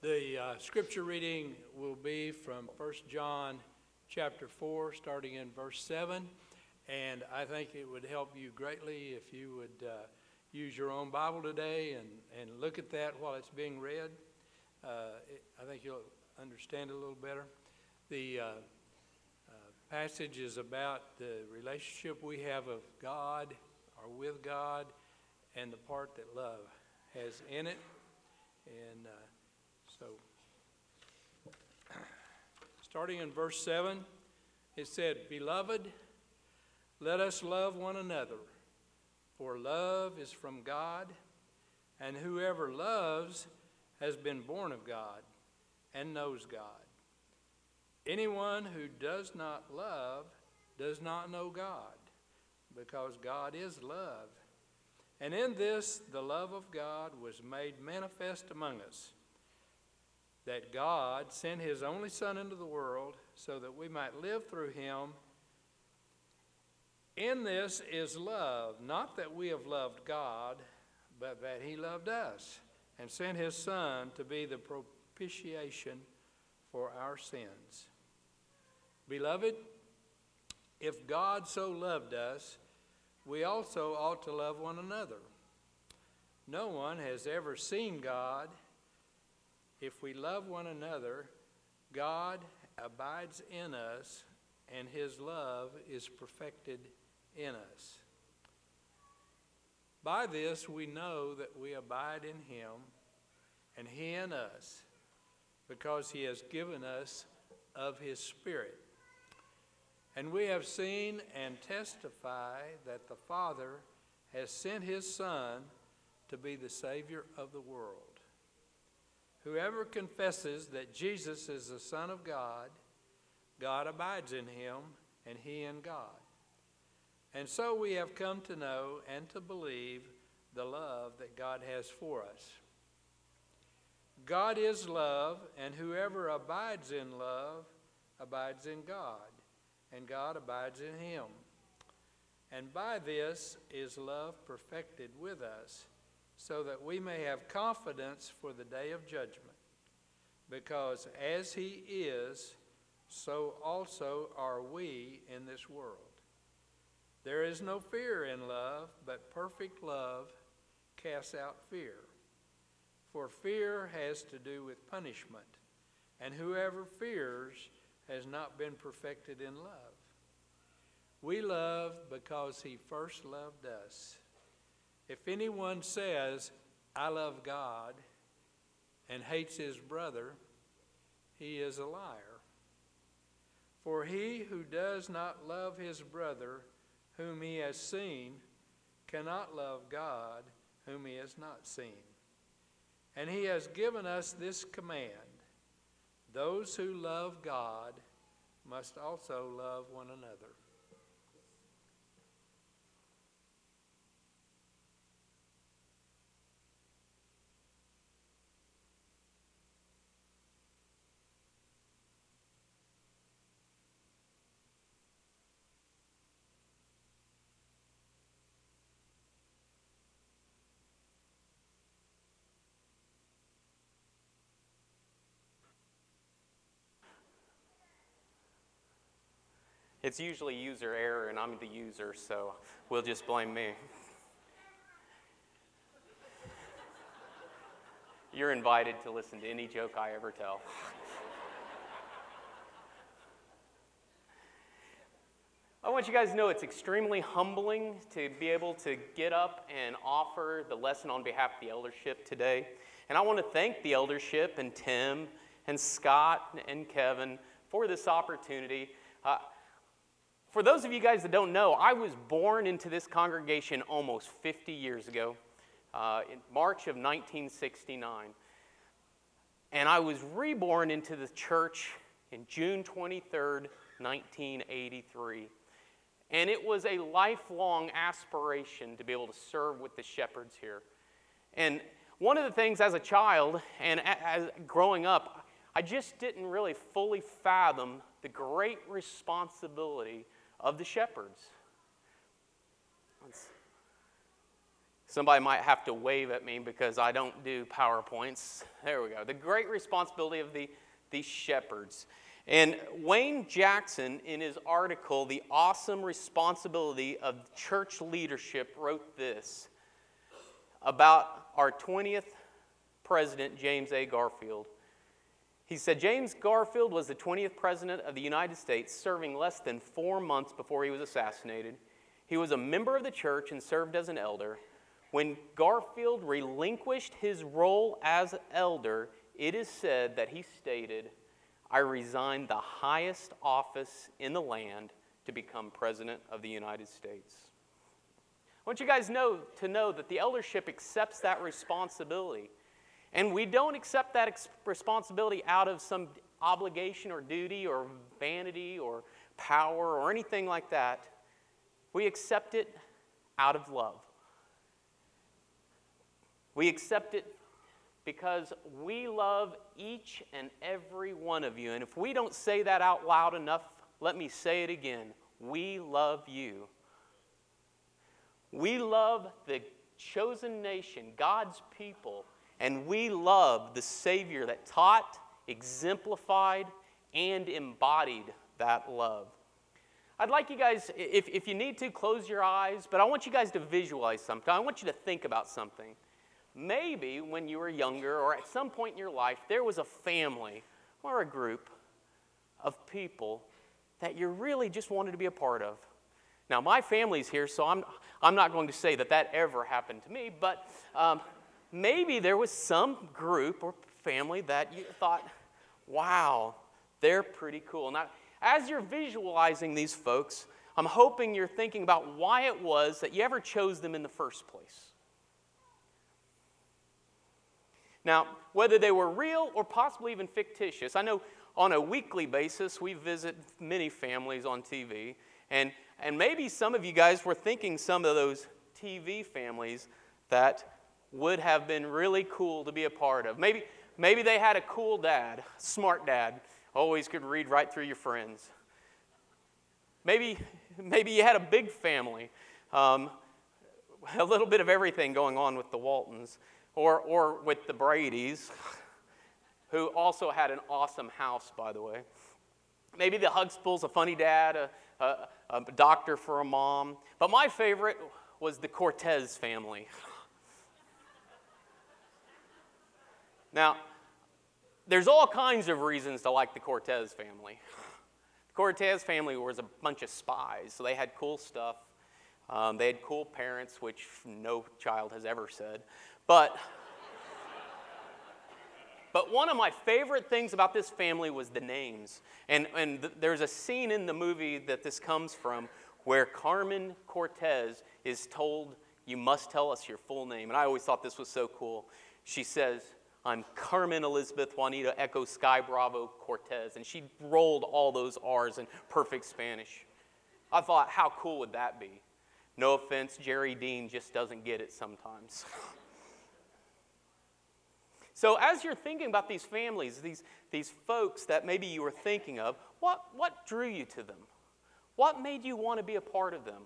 The scripture reading will be from 1 John chapter 4, starting in verse 7. And I think it would help you greatly if you would use your own Bible today and look at that while it's being read. I think you'll understand it a little better. The passage is about the relationship we have of God or with God and the part that love has in it. And so, starting in verse 7, it said, "Beloved, let us love one another, for love is from God, and whoever loves has been born of God and knows God. Anyone who does not love does not know God, because God is love. And in this the love of God was made manifest among us, that God sent his only Son into the world so that we might live through him. In this is love, not that we have loved God, but that he loved us and sent his Son to be the propitiation for our sins. Beloved, if God so loved us, we also ought to love one another. No one has ever seen God. If we love one another, God abides in us, and his love is perfected in us. By this we know that we abide in him, and he in us, because he has given us of his Spirit. And we have seen and testify that the Father has sent his Son to be the Savior of the world. Whoever confesses that Jesus is the Son of God, God abides in him, and he in God. And so we have come to know and to believe the love that God has for us. God is love, and whoever abides in love abides in God, and God abides in him. And by this is love perfected with us, so that we may have confidence for the day of judgment. Because as he is, so also are we in this world. There is no fear in love, but perfect love casts out fear. For fear has to do with punishment, and whoever fears has not been perfected in love. We love because he first loved us. If anyone says, I love God, and hates his brother, he is a liar. For he who does not love his brother whom he has seen cannot love God whom he has not seen. And he has given us this command: those who love God must also love one another. It's usually user error, and I'm the user, so we'll just blame me. You're invited to listen to any joke I ever tell. I want you guys to know it's extremely humbling to be able to get up and offer the lesson on behalf of the eldership today. And I want to thank the eldership and Tim and Scott and Kevin for this opportunity. For those of you guys that don't know, I was born into this congregation almost 50 years ago, in March of 1969. And I was reborn into the church in June 23rd, 1983. And it was a lifelong aspiration to be able to serve with the shepherds here. And one of the things as a child and as growing up, I just didn't really fully fathom the great responsibility of the shepherds. Somebody might have to wave at me because I don't do PowerPoints. There we go. The great responsibility of the shepherds. And Wayne Jackson, in his article, The Awesome Responsibility of Church Leadership, wrote this about our 20th president, James A. Garfield. He said, James Garfield was the 20th president of the United States, serving less than 4 months before he was assassinated. He was a member of the church and served as an elder. When Garfield relinquished his role as elder, it is said that he stated, I resigned the highest office in the land to become president of the United States. I want you guys to know that the eldership accepts that responsibility. And we don't accept that responsibility out of some obligation or duty or vanity or power or anything like that. We accept it out of love. We accept it because we love each and every one of you. And if we don't say that out loud enough, let me say it again. We love you. We love the chosen nation, God's people. And we love the Savior that taught, exemplified, and embodied that love. I'd like you guys, if you need to, close your eyes, but I want you guys to visualize something. I want you to think about something. Maybe when you were younger or at some point in your life, there was a family or a group of people that you really just wanted to be a part of. Now, my family's here, so I'm not going to say that ever happened to me, but maybe there was some group or family that you thought, wow, they're pretty cool. Now, as you're visualizing these folks, I'm hoping you're thinking about why it was that you ever chose them in the first place. Now, whether they were real or possibly even fictitious, I know on a weekly basis we visit many families on TV, and maybe some of you guys were thinking some of those TV families that would have been really cool to be a part of. Maybe they had a cool dad, smart dad, always could read right through your friends. Maybe you had a big family, a little bit of everything going on with the Waltons, or with the Bradys, who also had an awesome house, by the way. Maybe the Huxtables, a funny dad, a doctor for a mom. But my favorite was the Cortez family. Now, there's all kinds of reasons to like the Cortez family. The Cortez family was a bunch of spies, so they had cool stuff. They had cool parents, which no child has ever said. But one of my favorite things about this family was the names. And there's a scene in the movie that this comes from where Carmen Cortez is told, you must tell us your full name. And I always thought this was so cool. She says, I'm Carmen Elizabeth Juanita Echo Sky Bravo Cortez. And she rolled all those R's in perfect Spanish. I thought, how cool would that be? No offense, Jerry Dean just doesn't get it sometimes. So as you're thinking about these families, these folks that maybe you were thinking of, what drew you to them? What made you want to be a part of them?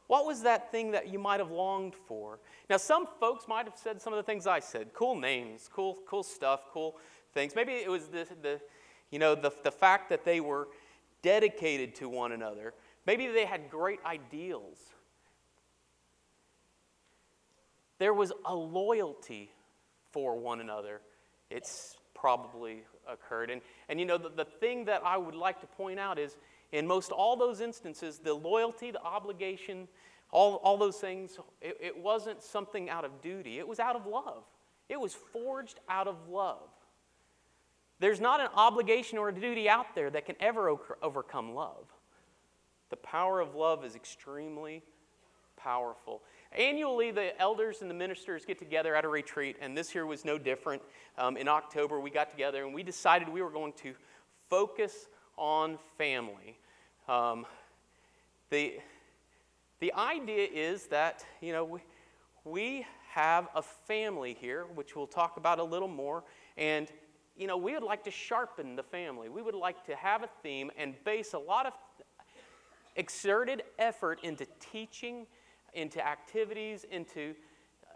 What was that thing that you might have longed for? Now, some folks might have said some of the things I said. Cool names, cool stuff, cool things. Maybe it was the fact that they were dedicated to one another. Maybe they had great ideals. There was a loyalty for one another. It's probably occurred. And the thing that I would like to point out is, in most all those instances, the loyalty, the obligation, all those things, it wasn't something out of duty. It was out of love. It was forged out of love. There's not an obligation or a duty out there that can ever overcome love. The power of love is extremely powerful. Annually, the elders and the ministers get together at a retreat, and this year was no different. In October, we got together, and we decided we were going to focus on family. The idea is that, we have a family here, which we'll talk about a little more, and, we would like to sharpen the family. We would like to have a theme and base a lot of exerted effort into teaching, into activities, into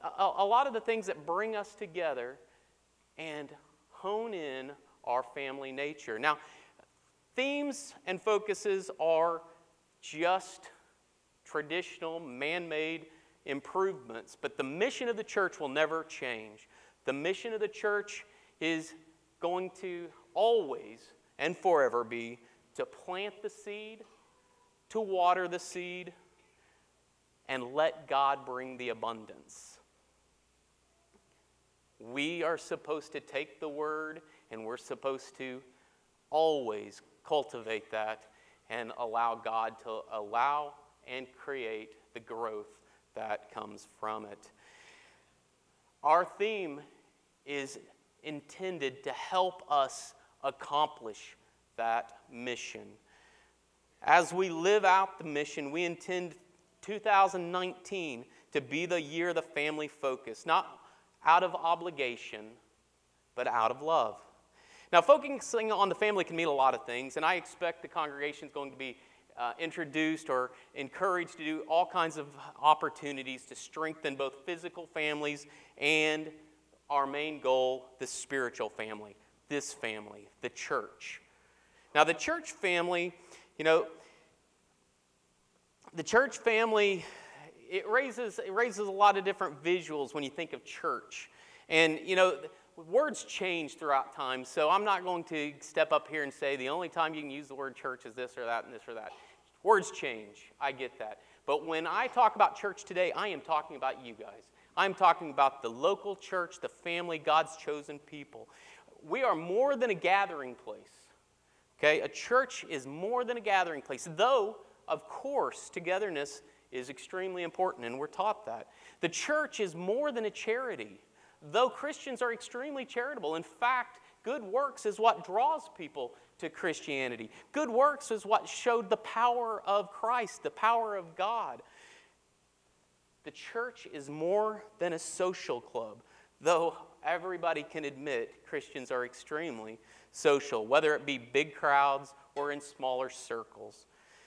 a lot of the things that bring us together and hone in our family nature. Now, themes and focuses are just traditional, man-made improvements, but the mission of the church will never change. The mission of the church is going to always and forever be to plant the seed, to water the seed, and let God bring the abundance. We are supposed to take the word, and we're supposed to always cultivate that and allow God to allow and create the growth that comes from it. Our theme is intended to help us accomplish that mission. As we live out the mission, we intend 2019 to be the year of the family focus, not out of obligation, but out of love. Now, focusing on the family can mean a lot of things, and I expect the congregation is going to be introduced or encouraged to do all kinds of opportunities to strengthen both physical families and our main goal, the spiritual family, this family, the church. Now, the church family, the church family, it raises a lot of different visuals when you think of church. And, words change throughout time, so I'm not going to step up here and say the only time you can use the word church is this or that and this or that. Words change. I get that. But when I talk about church today, I am talking about you guys. I'm talking about the local church, the family, God's chosen people. We are more than a gathering place. Okay? A church is more than a gathering place, though, of course, togetherness is extremely important, and we're taught that. The church is more than a charity, though Christians are extremely charitable. In fact, good works is what draws people to Christianity. Good works is what showed the power of Christ, the power of God. The church is more than a social club, though everybody can admit Christians are extremely social, whether it be big crowds or in smaller circles.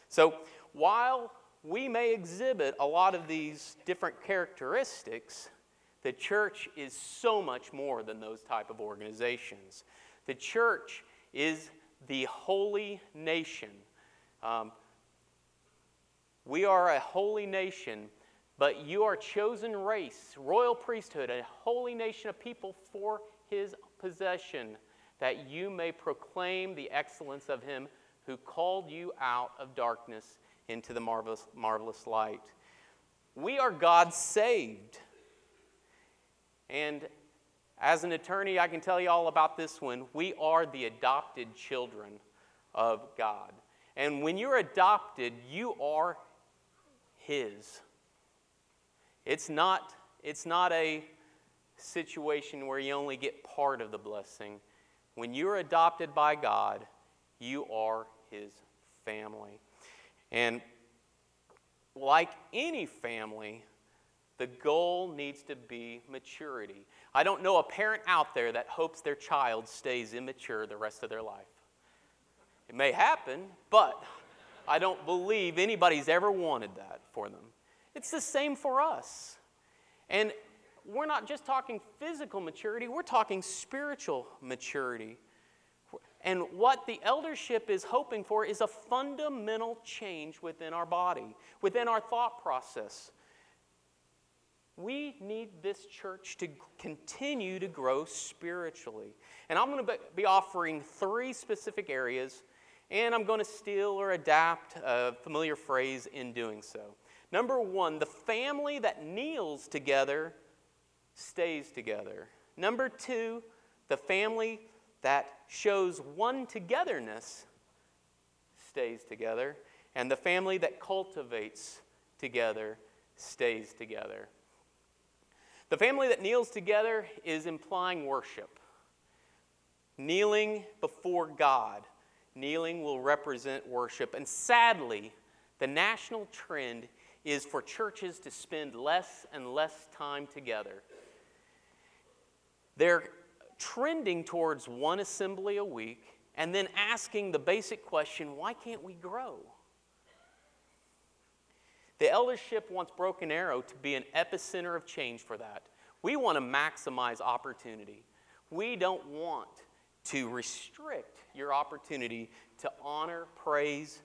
So while we may exhibit a lot of these different characteristics, the church is so much more than those type of organizations. The church is the holy nation. We are a holy nation, but you are a chosen race, royal priesthood, a holy nation of people for his possession, that you may proclaim the excellence of him who called you out of darkness into the marvelous light. We are God's saved. And as an attorney, I can tell you all about this one. We are the adopted children of God. And when you're adopted, you are his. It's not a situation where you only get part of the blessing. When you're adopted by God, you are his family. And like any family, the goal needs to be maturity. I don't know a parent out there that hopes their child stays immature the rest of their life. It may happen, but I don't believe anybody's ever wanted that for them. It's the same for us. And we're not just talking physical maturity, we're talking spiritual maturity. And what the eldership is hoping for is a fundamental change within our body, within our thought process. We need this church to continue to grow spiritually. And I'm going to be offering 3 specific areas, and I'm going to steal or adapt a familiar phrase in doing so. Number 1, the family that kneels together stays together. Number 2, the family that shows one togetherness stays together. And the family that cultivates together stays together. The family that kneels together is implying worship. Kneeling before God. Kneeling will represent worship. And sadly, the national trend is for churches to spend less and less time together. They're trending towards one assembly a week and then asking the basic question, why can't we grow? The eldership wants Broken Arrow to be an epicenter of change for that. We want to maximize opportunity. We don't want to restrict your opportunity to honor, praise,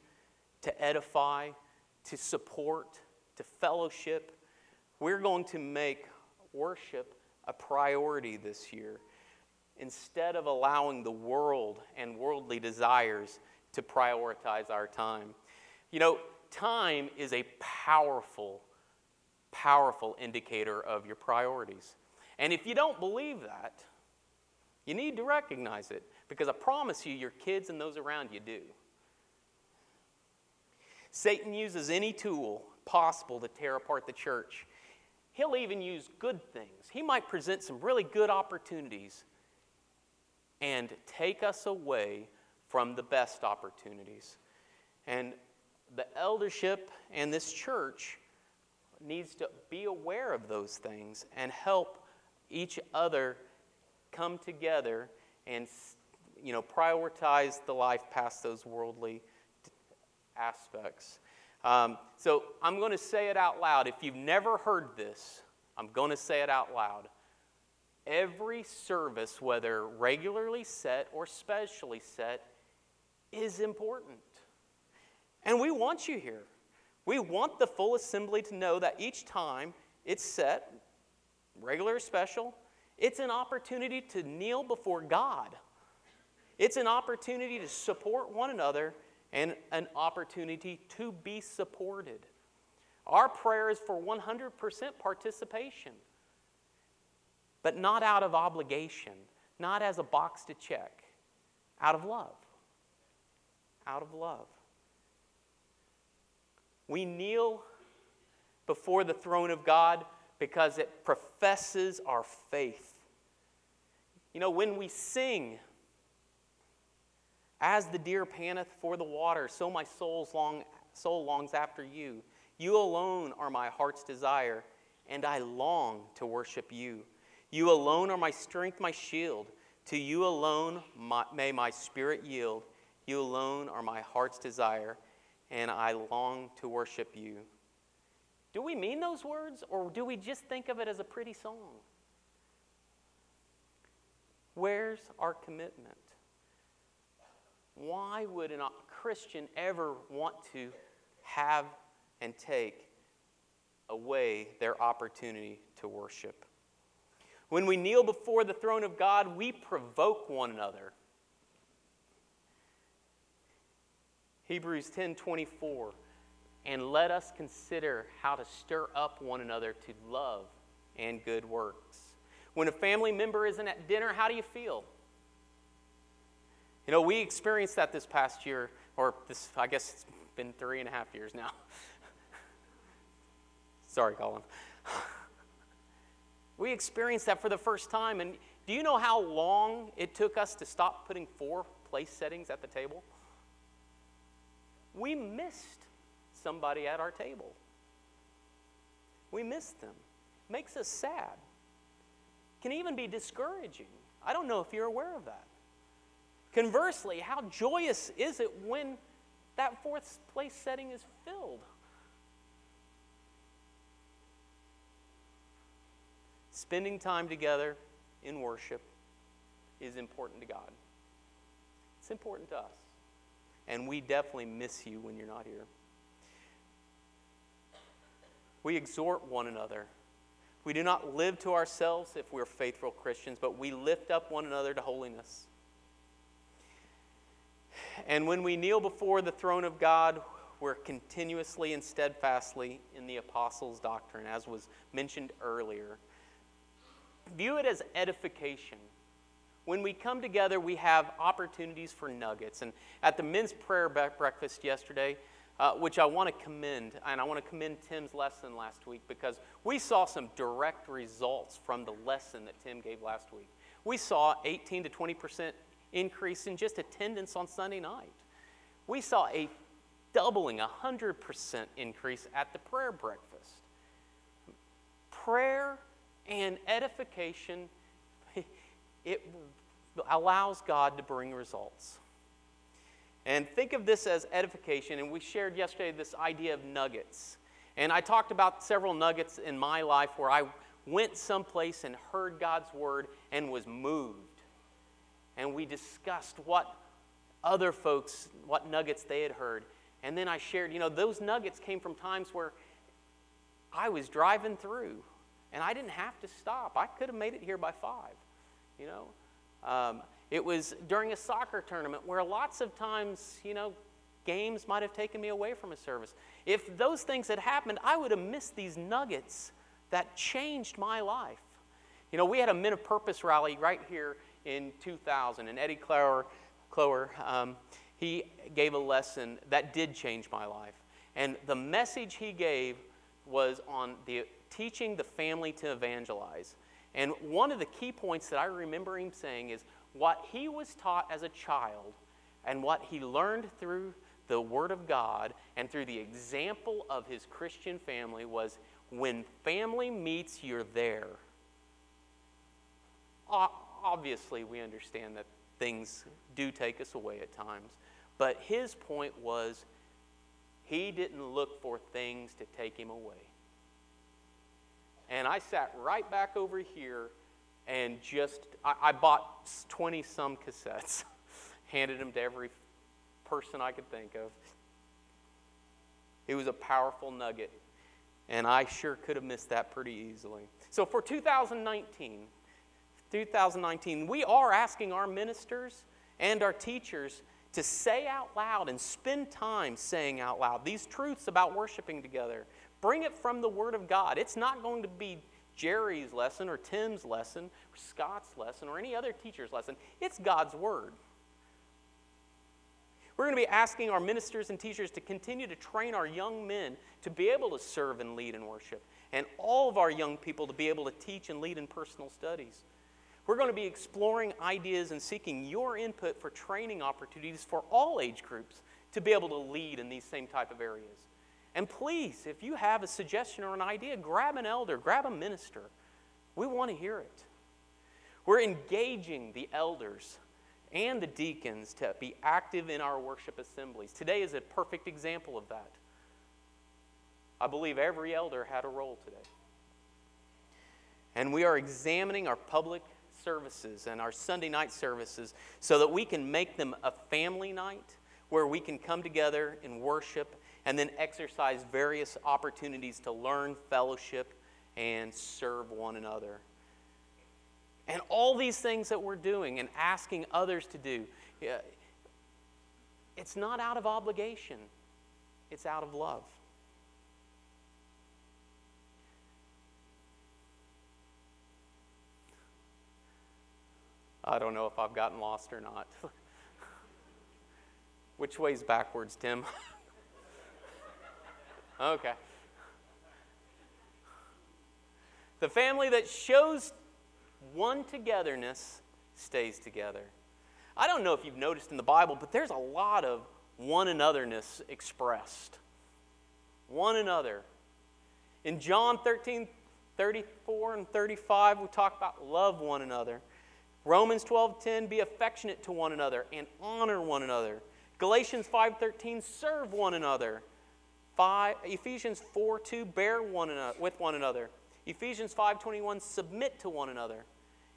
to edify, to support, to fellowship. We're going to make worship a priority this year instead of allowing the world and worldly desires to prioritize our time. You know, time is a powerful, powerful indicator of your priorities. And if you don't believe that, you need to recognize it, because I promise you, your kids and those around you do. Satan uses any tool possible to tear apart the church. He'll even use good things. He might present some really good opportunities and take us away from the best opportunities. And the eldership and this church needs to be aware of those things and help each other come together and, prioritize the life past those worldly aspects. So I'm going to say it out loud. If you've never heard this, I'm going to say it out loud. Every service, whether regularly set or specially set, is important. And we want you here. We want the full assembly to know that each time it's set, regular or special, it's an opportunity to kneel before God. It's an opportunity to support one another and an opportunity to be supported. Our prayer is for 100% participation, but not out of obligation, not as a box to check, out of love. Out of love. We kneel before the throne of God because it professes our faith. You know, when we sing, as the deer panteth for the water, so my soul longs after you. You alone are my heart's desire, and I long to worship you. You alone are my strength, my shield. To you alone may my spirit yield. You alone are my heart's desire, and I long to worship you. Do we mean those words, or do we just think of it as a pretty song? Where's our commitment? Why would a Christian ever want to have and take away their opportunity to worship? When we kneel before the throne of God, we provoke one another. Hebrews 10:24, and let us consider how to stir up one another to love and good works. When a family member isn't at dinner, how do you feel? You know, we experienced that this past year, or this, I guess it's been 3.5 years now. Sorry, Colin. We experienced that for the first time, and do you know how long it took us to stop putting 4 place settings at the table? We missed somebody at our table. We missed them. Makes us sad. Can even be discouraging. I don't know if you're aware of that. Conversely, how joyous is it when that 4th place setting is filled? Spending time together in worship is important to God. It's important to us. And we definitely miss you when you're not here. We exhort one another. We do not live to ourselves if we're faithful Christians, but we lift up one another to holiness. And when we kneel before the throne of God, we're continuously and steadfastly in the apostles' doctrine, as was mentioned earlier. View it as edification. When we come together, we have opportunities for nuggets. And at the men's prayer breakfast yesterday, which I want to commend, and I want to commend Tim's lesson last week, because we saw some direct results from the lesson that Tim gave last week. We saw 18 to 20% increase in just attendance on Sunday night. We saw a doubling, 100% increase at the prayer breakfast. Prayer and edification, it allows God to bring results. And think of this as edification, and we shared yesterday this idea of nuggets. And I talked about several nuggets in my life where I went someplace and heard God's word and was moved. And we discussed what other folks, what nuggets they had heard. And then I shared, those nuggets came from times where I was driving through and I didn't have to stop. I could have made it here by 5, It was during a soccer tournament where lots of times, games might have taken me away from a service. If those things had happened, I would have missed these nuggets that changed my life. We had a Men of Purpose rally right here in 2000, and Eddie Clower, he gave a lesson that did change my life. And the message he gave was on teaching the family to evangelize. And one of the key points that I remember him saying is what he was taught as a child and what he learned through the Word of God and through the example of his Christian family was, when family meets, you're there. Obviously, we understand that things do take us away at times. But his point was, he didn't look for things to take him away. And I sat right back over here and I bought 20-some cassettes, handed them to every person I could think of. It was a powerful nugget, and I sure could have missed that pretty easily. So for 2019, we are asking our ministers and our teachers to say out loud and spend time saying out loud these truths about worshiping together. Bring it from the Word of God. It's not going to be Jerry's lesson or Tim's lesson or Scott's lesson or any other teacher's lesson. It's God's Word. We're going to be asking our ministers and teachers to continue to train our young men to be able to serve and lead in worship, and all of our young people to be able to teach and lead in personal studies. We're going to be exploring ideas and seeking your input for training opportunities for all age groups to be able to lead in these same type of areas. And please, if you have a suggestion or an idea, grab an elder, grab a minister. We want to hear it. We're engaging the elders and the deacons to be active in our worship assemblies. Today is a perfect example of that. I believe every elder had a role today. And we are examining our public services and our Sunday night services so that we can make them a family night where we can come together in worship and then exercise various opportunities to learn, fellowship, and serve one another. And all these things that we're doing and asking others to do, it's not out of obligation. It's out of love. I don't know if I've gotten lost or not. Which way's backwards, Tim? Okay. The family that shows one togetherness stays together. I don't know if you've noticed in the Bible, but there's a lot of one anotherness expressed. One another. In John 13:34 and 35, we talk about love one another. Romans 12:10, be affectionate to one another and honor one another. Galatians 5:13, serve one another. Ephesians 4:2, bear with one another. Ephesians 5:21, submit to one another.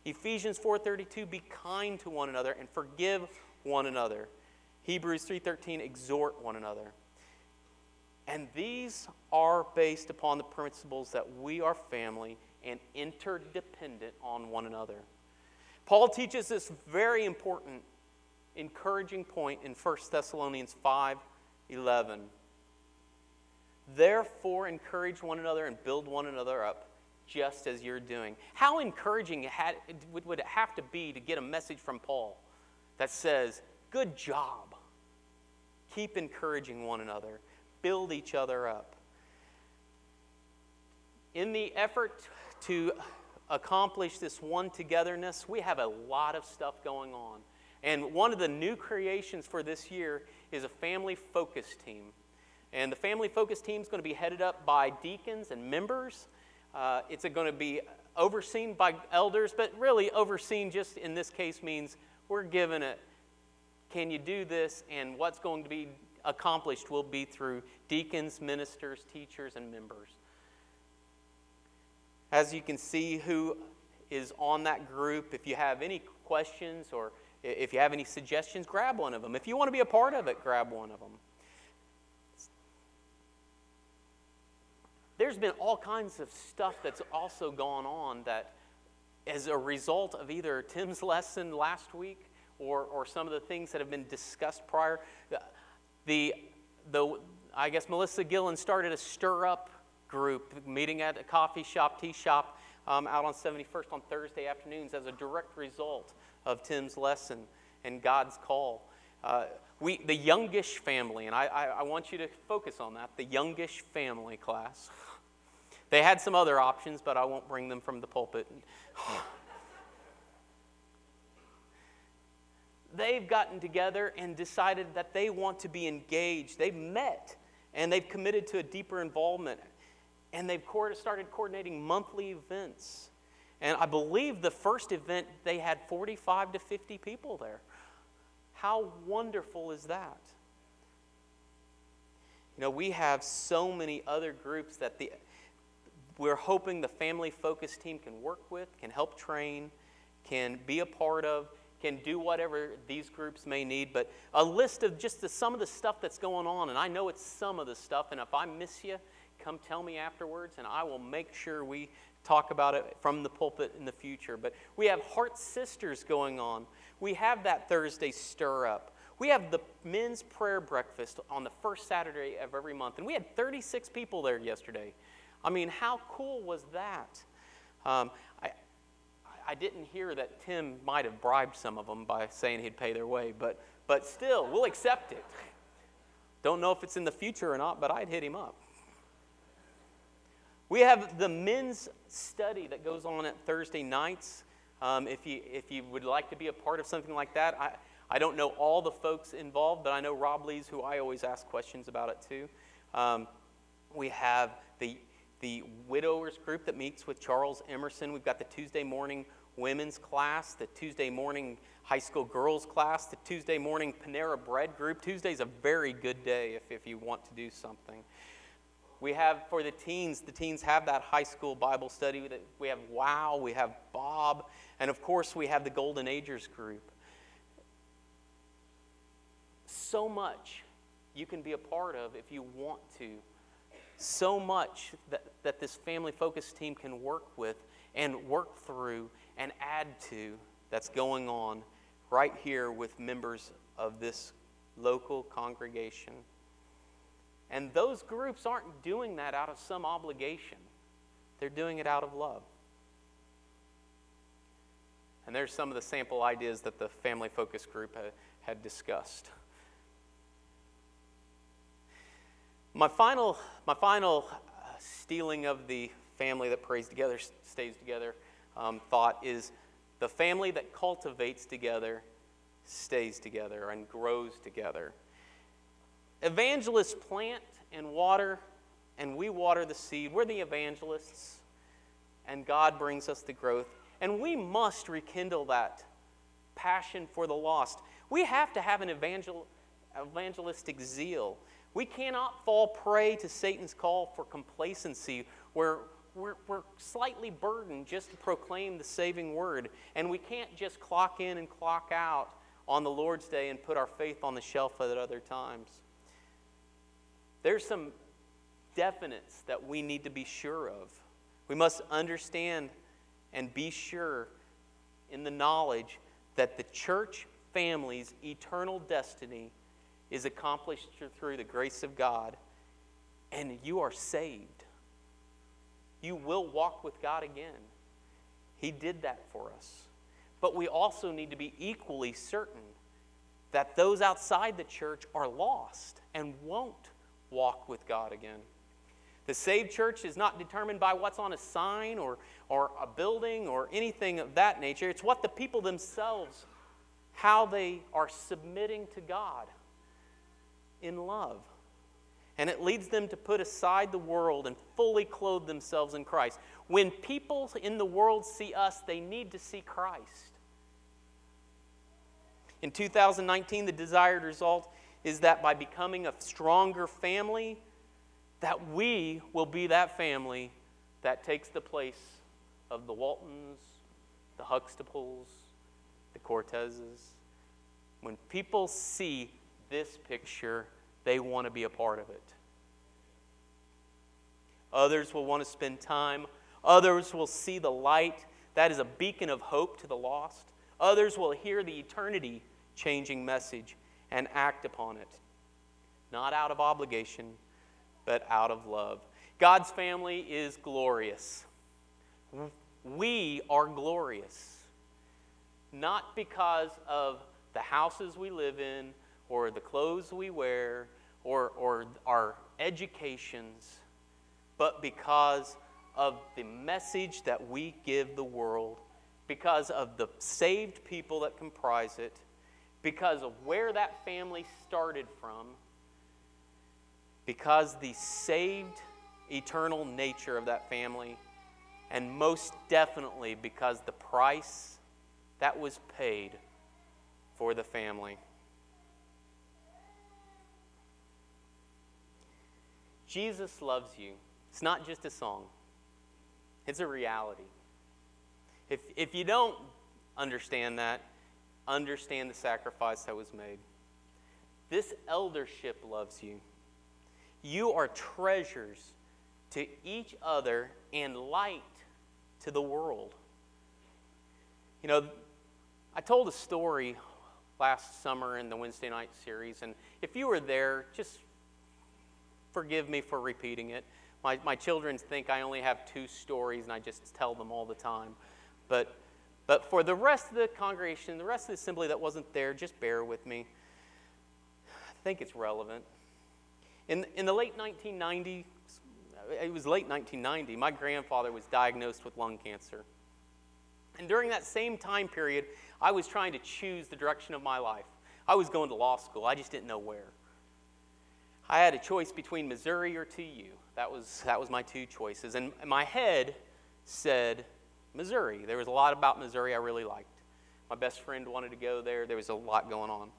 Ephesians 4:32, be kind to one another and forgive one another. Hebrews 3:13, exhort one another. And these are based upon the principles that we are family and interdependent on one another. Paul teaches this very important, encouraging point in 1 Thessalonians 5:11. Therefore, encourage one another and build one another up, just as you're doing. How encouraging would it have to be to get a message from Paul that says, good job. Keep encouraging one another. Build each other up. In the effort to accomplish this one togetherness, we have a lot of stuff going on. And one of the new creations for this year is a family focus team. And the family focus team is going to be headed up by deacons and members. It's going to be overseen by elders, but really overseen just in this case means we're given it, can you do this, and what's going to be accomplished will be through deacons, ministers, teachers, and members. As you can see who is on that group, if you have any questions or if you have any suggestions, grab one of them. If you want to be a part of it, grab one of them. There's been all kinds of stuff that's also gone on that as a result of either Tim's lesson last week or some of the things that have been discussed prior. I guess Melissa Gillen started a stir-up group meeting at a coffee shop, tea shop, out on 71st on Thursday afternoons as a direct result of Tim's lesson and God's call. The Youngish family, and I want you to focus on that, the Youngish family class. They had some other options, but I won't bring them from the pulpit. They've gotten together and decided that they want to be engaged. They've met, and they've committed to a deeper involvement. And they've started coordinating monthly events. And I believe the first event, they had 45 to 50 people there. How wonderful is that? You know, we have so many other groups that we're hoping the Family Focus team can work with, can help train, can be a part of, can do whatever these groups may need. But a list of just some of the stuff that's going on, and I know it's some of the stuff, and if I miss you, come tell me afterwards, and I will make sure we talk about it from the pulpit in the future. But we have Heart Sisters going on. We have that Thursday stir-up. We have the men's prayer breakfast on the first Saturday of every month, and we had 36 people there yesterday. I mean, how cool was that? I didn't hear that Tim might have bribed some of them by saying he'd pay their way, but still, we'll accept it. Don't know if it's in the future or not, but I'd hit him up. We have the men's study that goes on at Thursday nights. If you would like to be a part of something like that, I don't know all the folks involved, but I know Rob Lees, who I always ask questions about it too. We have the widowers group that meets with Charles Emerson. We've got the Tuesday morning women's class, the Tuesday morning high school girls class, the Tuesday morning Panera Bread group. Tuesday's a very good day if you want to do something. We have for the teens have that high school Bible study. We have WOW, we have Bob, and of course we have the Golden Agers group. So much you can be a part of if you want to. So much that this Family Focus team can work with and work through and add to that's going on right here with members of this local congregation. And those groups aren't doing that out of some obligation. They're doing it out of love. And there's some of the sample ideas that the Family Focus group had discussed. My final stealing of the family that prays together, stays together thought is the family that cultivates together stays together and grows together. Evangelists plant and water, and we water the seed. We're the evangelists, and God brings us the growth. And we must rekindle that passion for the lost. We have to have an evangelistic zeal. We cannot fall prey to Satan's call for complacency, where we're slightly burdened just to proclaim the saving word, and we can't just clock in and clock out on the Lord's Day and put our faith on the shelf at other times. There's some definites that we need to be sure of. We must understand and be sure in the knowledge that the church family's eternal destiny is accomplished through the grace of God, and you are saved. You will walk with God again. He did that for us. But we also need to be equally certain that those outside the church are lost and won't walk with God again. The saved church is not determined by what's on a sign or a building or anything of that nature. It's what the people themselves, how they are submitting to God in love. And it leads them to put aside the world and fully clothe themselves in Christ. When people in the world see us, they need to see Christ. In 2019, the desired result is that by becoming a stronger family, that we will be that family that takes the place of the Waltons, the Huxtables, the Cortezes. When people see this picture, they want to be a part of it. Others will want to spend time. Others will see the light. That is a beacon of hope to the lost. Others will hear the eternity-changing message and act upon it. Not out of obligation, but out of love. God's family is glorious. We are glorious. Not because of the houses we live in, or the clothes we wear, or our educations, but because of the message that we give the world, because of the saved people that comprise it, because of where that family started from, because the saved eternal nature of that family, and most definitely because the price that was paid for the family. Jesus loves you. It's not just a song. It's a reality. If you don't understand that, understand the sacrifice that was made. This eldership loves you. You are treasures to each other and light to the world. You know, I told a story last summer in the Wednesday night series, and if you were there, just forgive me for repeating it. My children think I only have 2 stories and I just tell them all the time. But for the rest of the congregation, the rest of the assembly that wasn't there, just bear with me. I think it's relevant. In the late 1990s, it was late 1990, my grandfather was diagnosed with lung cancer. And during that same time period, I was trying to choose the direction of my life. I was going to law school. I just didn't know where. I had a choice between Missouri or TU. That was my 2 choices. And my head said Missouri. There was a lot about Missouri I really liked. My best friend wanted to go there. There was a lot going on.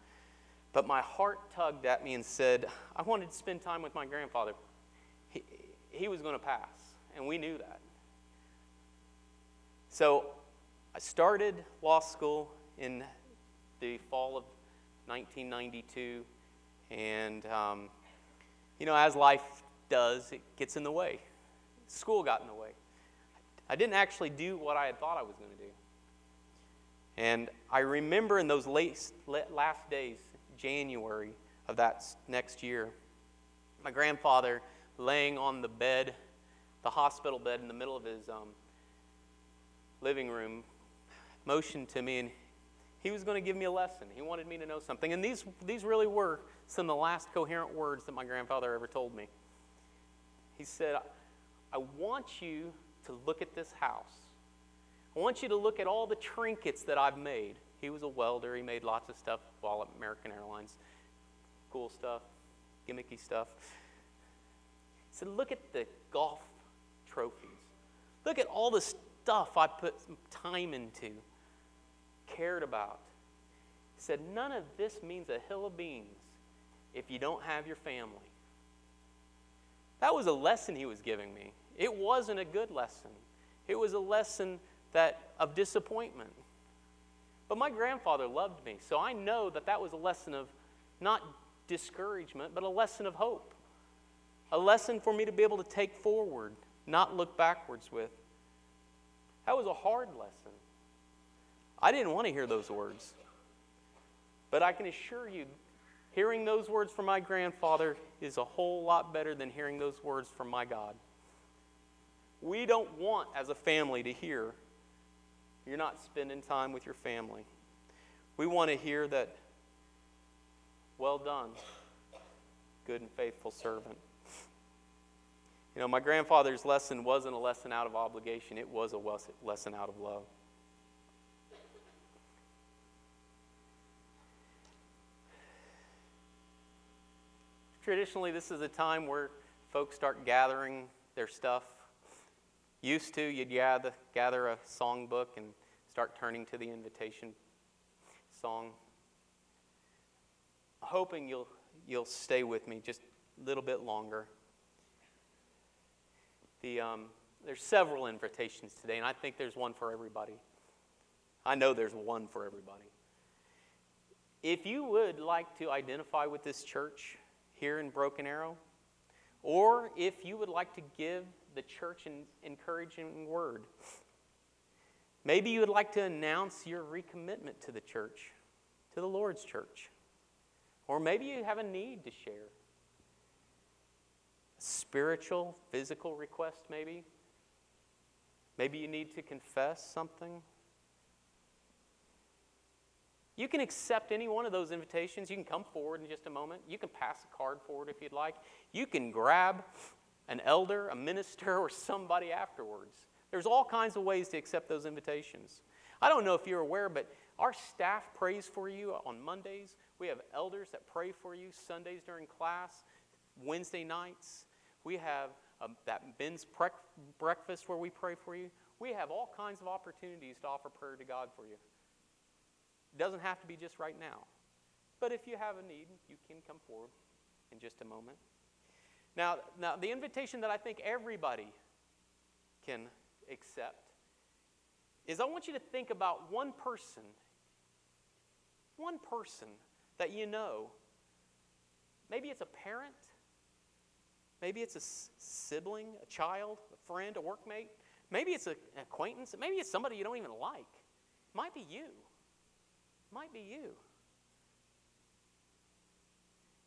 But my heart tugged at me and said, I wanted to spend time with my grandfather. He was going to pass, and we knew that. So I started law school in the fall of 1992, and as life does, it gets in the way. School got in the way. I didn't actually do what I had thought I was going to do. And I remember in those last days, January of that next year, my grandfather laying on the bed, the hospital bed in the middle of his living room, motioned to me, and he was going to give me a lesson. He wanted me to know something. And these really were some of the last coherent words that my grandfather ever told me. He said, I want you to look at this house. I want you to look at all the trinkets that I've made. He was a welder. He made lots of stuff while at American Airlines. Cool stuff, gimmicky stuff. He said, look at the golf trophies. Look at all the stuff I put some time into, cared about. He said, none of this means a hill of beans if you don't have your family. That was a lesson he was giving me. It wasn't a good lesson. It was a lesson of disappointment. But my grandfather loved me, so I know that was a lesson of not discouragement, but a lesson of hope. A lesson for me to be able to take forward, not look backwards with. That was a hard lesson. I didn't want to hear those words. But I can assure you, hearing those words from my grandfather is a whole lot better than hearing those words from my God. We don't want, as a family, to hear you're not spending time with your family. We want to hear that, well done, good and faithful servant. My grandfather's lesson wasn't a lesson out of obligation. It was a lesson out of love. Traditionally, this is a time where folks start gathering their stuff. Used to, you'd gather a songbook and start turning to the invitation song. Hoping you'll stay with me just a little bit longer. There's several invitations today, and I think there's one for everybody. I know there's one for everybody. If you would like to identify with this church here in Broken Arrow, or if you would like to give the church an encouraging word, maybe you would like to announce your recommitment to the church, to the Lord's church, or maybe you have a need to share. A spiritual, physical request maybe. Maybe you need to confess something. You can accept any one of those invitations. You can come forward in just a moment. You can pass a card forward if you'd like. You can grab an elder, a minister, or somebody afterwards. There's all kinds of ways to accept those invitations. I don't know if you're aware, but our staff prays for you on Mondays. We have elders that pray for you Sundays during class, Wednesday nights. We have that men's breakfast where we pray for you. We have all kinds of opportunities to offer prayer to God for you. It doesn't have to be just right now. But if you have a need, you can come forward in just a moment. Now the invitation that I think everybody can accept is I want you to think about one person that you know. Maybe it's a parent. Maybe it's a sibling, a child, a friend, a workmate. Maybe it's an acquaintance. Maybe it's somebody you don't even like. It might be you. Might be you.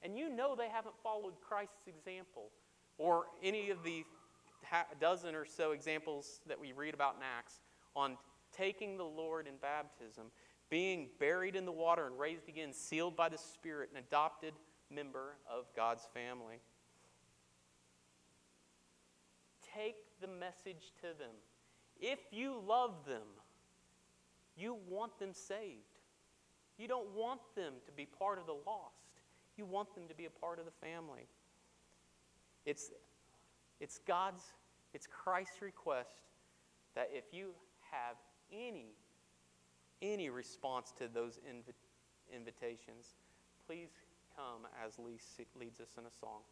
And you know they haven't followed Christ's example or any of the dozen or so examples that we read about in Acts on taking the Lord in baptism, being buried in the water and raised again, sealed by the Spirit, an adopted member of God's family. Take the message to them. If you love them, you want them saved. You don't want them to be part of the lost. You want them to be a part of the family. It's Christ's request that if you have any response to those invitations, please come as Lee leads us in a song.